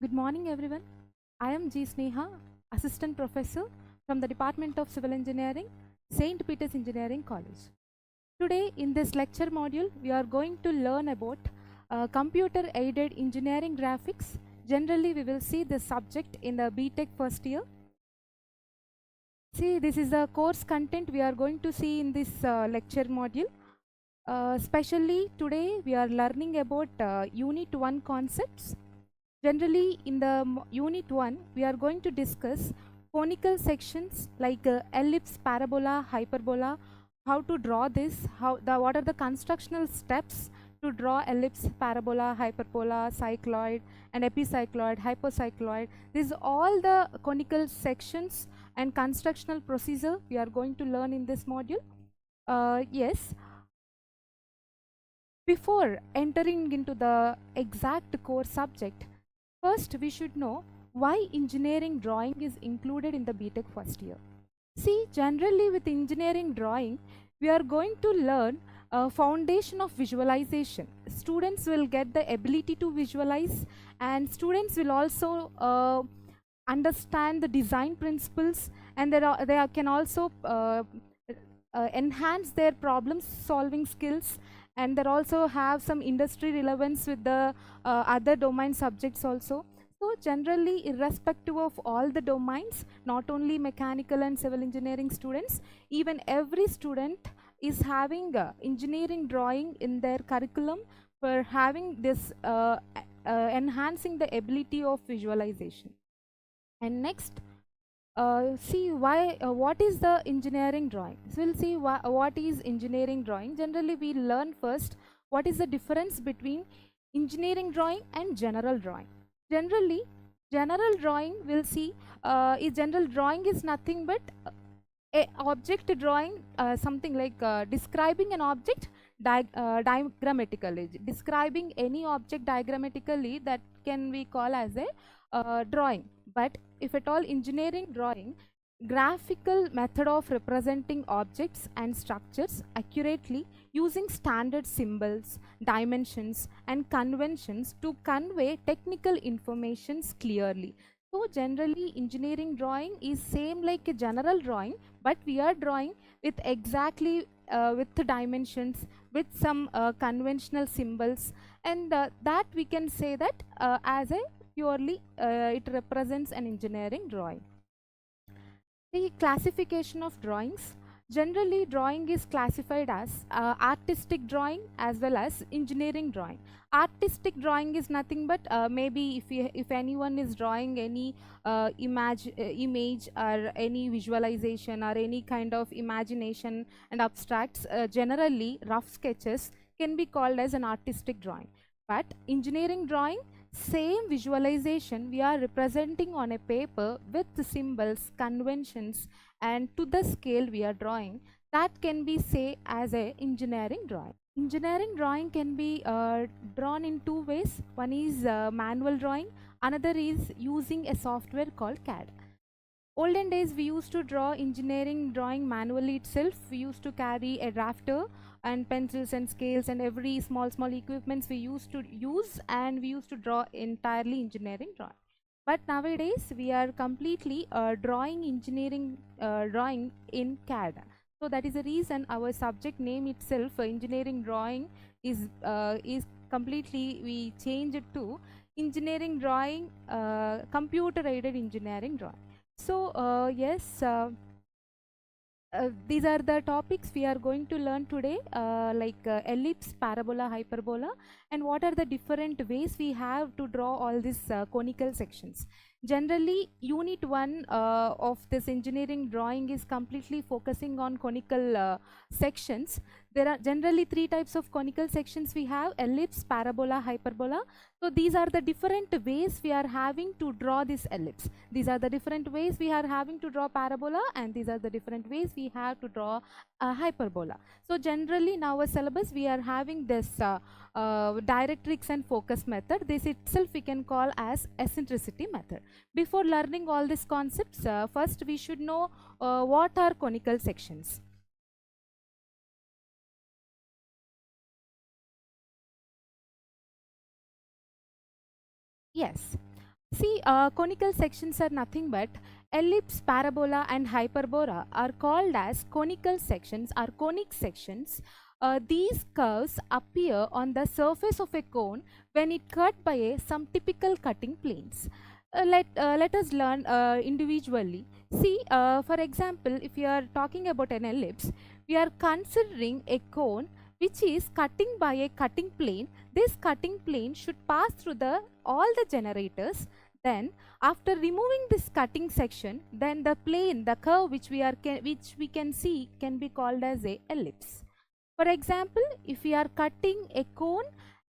Good morning, everyone. I am G. Sneha, Assistant Professor from the Department of Civil Engineering, St. Peter's Engineering College. Today, in this lecture module, we are going to learn about computer aided engineering graphics. Generally, we will see this subject in the BTech first year. See, this is the course content we are going to see in this lecture module. Especially today, we are learning about Unit 1 concepts. Generally, in the Unit 1, we are going to discuss conical sections like ellipse, parabola, hyperbola, how to draw this, what are the constructional steps to draw ellipse, parabola, hyperbola, cycloid, and epicycloid, hypocycloid. These are all the conical sections and constructional procedure we are going to learn in this module. Yes, before entering into the exact core subject, first we should know why engineering drawing is included in the BTech first year. See, generally with engineering drawing, we are going to learn a foundation of visualization. Students will get the ability to visualize, and students will also understand the design principles, and can also enhance their problem solving skills, and they also have some industry relevance with the other domain subjects also. So generally, irrespective of all the domains, not only mechanical and civil engineering students, even every student is having engineering drawing in their curriculum for having this enhancing the ability of visualization. And next, see why what is the engineering drawing. So we'll see what is engineering drawing. Generally, we learn first what is the difference between engineering drawing and general drawing. Generally, general drawing will see general drawing is nothing but a object drawing, something like describing an object diagrammatically. Describing any object diagrammatically, that can be called as a drawing. But if at all engineering drawing, graphical method of representing objects and structures accurately using standard symbols, dimensions, and conventions to convey technical informations clearly. So generally, engineering drawing is same like a general drawing, but we are drawing with exactly with the dimensions, with some conventional symbols, and that we can say that as a purely it represents an engineering drawing. The classification of drawings. Generally, drawing is classified as artistic drawing as well as engineering drawing. Artistic drawing is nothing but maybe if anyone is drawing any image or any visualization or any kind of imagination and abstracts, generally rough sketches can be called as an artistic drawing. But engineering drawing, same visualization we are representing on a paper with the symbols, conventions, and to the scale we are drawing, that can be say as a engineering drawing. Engineering drawing can be drawn in two ways. One is manual drawing, another is using a software called CAD. Olden days we used to draw engineering drawing manually itself. We used to carry a drafter and pencils and scales and every small equipments we used to use, and we used to draw entirely engineering drawing. But nowadays we are completely drawing engineering drawing in CAD. So that is the reason our subject name itself, engineering drawing, is completely we change it to engineering drawing, computer aided engineering drawing. So yes, these are the topics we are going to learn today, like ellipse, parabola, hyperbola, and what are the different ways we have to draw all these conical sections. Generally, Unit 1 of this engineering drawing is completely focusing on conical sections. There are generally three types of conical sections we have: ellipse, parabola, hyperbola. So these are the different ways we are having to draw this ellipse. These are the different ways we are having to draw parabola, and these are the different ways we have to draw hyperbola. So generally in our syllabus we are having this directrix and focus method. This itself we can call as eccentricity method. Before learning all these concepts, first we should know what are conical sections. Yes. See, conical sections are nothing but ellipse, parabola, and hyperbola are called as conical sections or conic sections. These curves appear on the surface of a cone when it cut by some typical cutting planes. Let us learn individually. See, for example, if you are talking about an ellipse, we are considering a cone which is cutting by a cutting plane. This cutting plane should pass through the all the generators. Then after removing this cutting section, then the plane, the curve which which we can see can be called as a ellipse. For example, if we are cutting a cone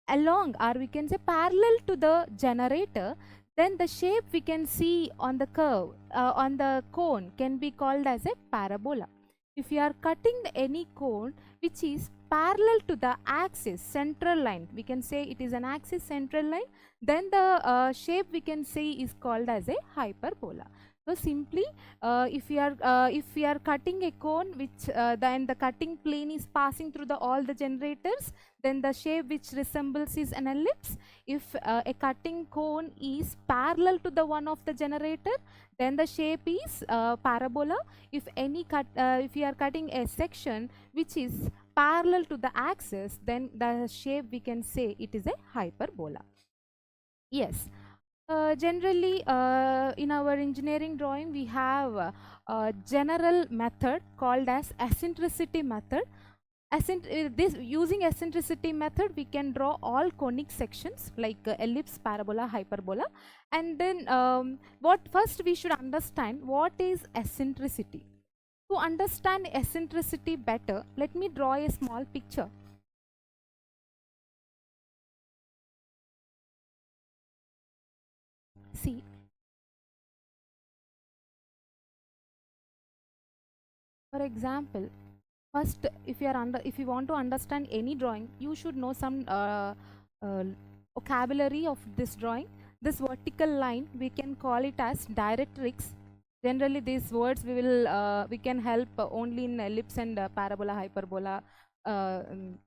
along, or we can say parallel to the generator, then the shape we can see on the curve, on the cone, can be called as a parabola. If we are cutting any cone which is parallel to the axis central line, we can say it is an axis central line, then the shape we can say is called as a hyperbola. So simply, if we are cutting a cone which then the cutting plane is passing through the all the generators, then the shape which resembles is an ellipse. If a cutting cone is parallel to the one of the generator, then the shape is parabola. If you are cutting a section which is parallel to the axis, then the shape we can say it is a hyperbola. Yes. Generally, in our engineering drawing, we have a general method called as eccentricity method. This using eccentricity method, we can draw all conic sections like ellipse, parabola, hyperbola, and then what first we should understand what is eccentricity. To understand eccentricity better, let me draw a small picture. See, for example, first, if you want to understand any drawing, you should know some vocabulary of this drawing. This vertical line we can call it as directrix. Generally, these words we can help only in ellipse and parabola, hyperbola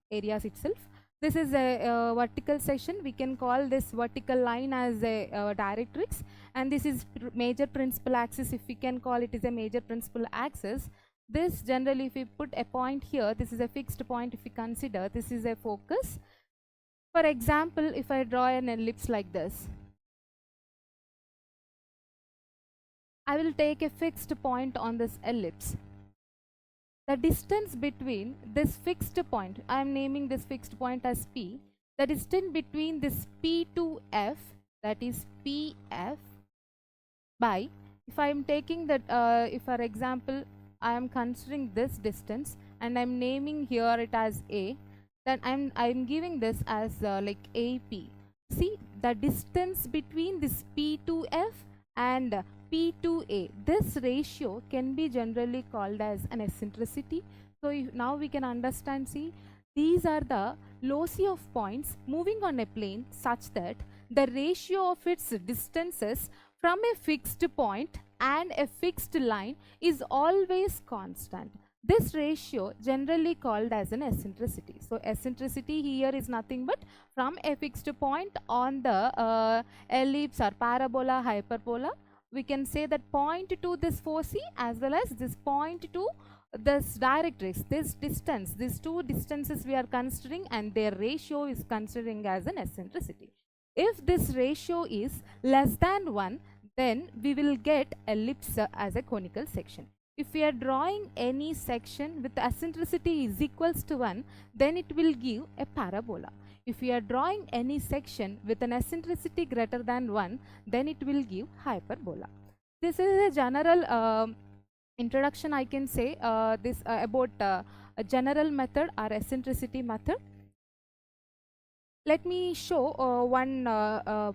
areas itself. This is a vertical section. We can call this vertical line as a directrix, and this is major principal axis. If we can call it is a major principal axis. This generally, if we put a point here, this is a fixed point. If we consider this is a focus. For example, if I draw an ellipse like this, I will take a fixed point on this ellipse. The distance between this fixed point, I am naming this fixed point as P. The distance between this P to F, that is PF, by, if I am taking that, if for example, I am considering this distance and I am naming here it as A, then I'm giving this as like AP. See, the distance between this P to F and P to A, this ratio can be generally called as an eccentricity. So now we can understand, see, these are the loci of points moving on a plane such that the ratio of its distances from a fixed point and a fixed line is always constant. This ratio generally called as an eccentricity. So eccentricity here is nothing but from a fixed point on the ellipse or parabola, hyperbola, we can say that point to this foci as well as this point to this directrix, this distance, these two distances we are considering, and their ratio is considering as an eccentricity. If this ratio is less than 1, then we will get ellipse as a conical section. If we are drawing any section with eccentricity is equals to 1, then it will give a parabola. If we are drawing any section with an eccentricity greater than 1, then it will give hyperbola. This is a general introduction, I can say, this about a general method or eccentricity method. Let me show one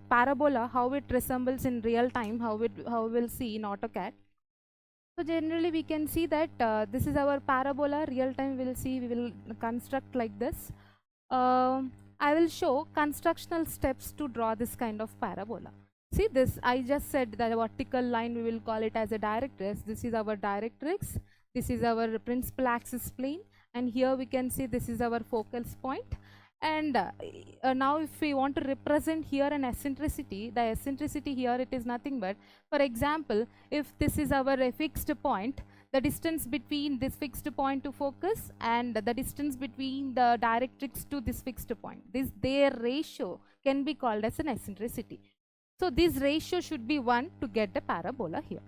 parabola, how it resembles in real time, how we'll see in AutoCAD. So generally we can see that this is our parabola. Real time we'll see, we will construct like this. I will show constructional steps to draw this kind of parabola. See this, I just said that vertical line we will call it as a directrix. This is our directrix. This is our principal axis plane, and here we can see this is our focal point. And now if we want to represent here an eccentricity, the eccentricity here, it is nothing but, for example, if this is our fixed point, the distance between this fixed point to focus and the distance between the directrix to this fixed point, this their ratio can be called as an eccentricity. So this ratio should be 1 to get the parabola here.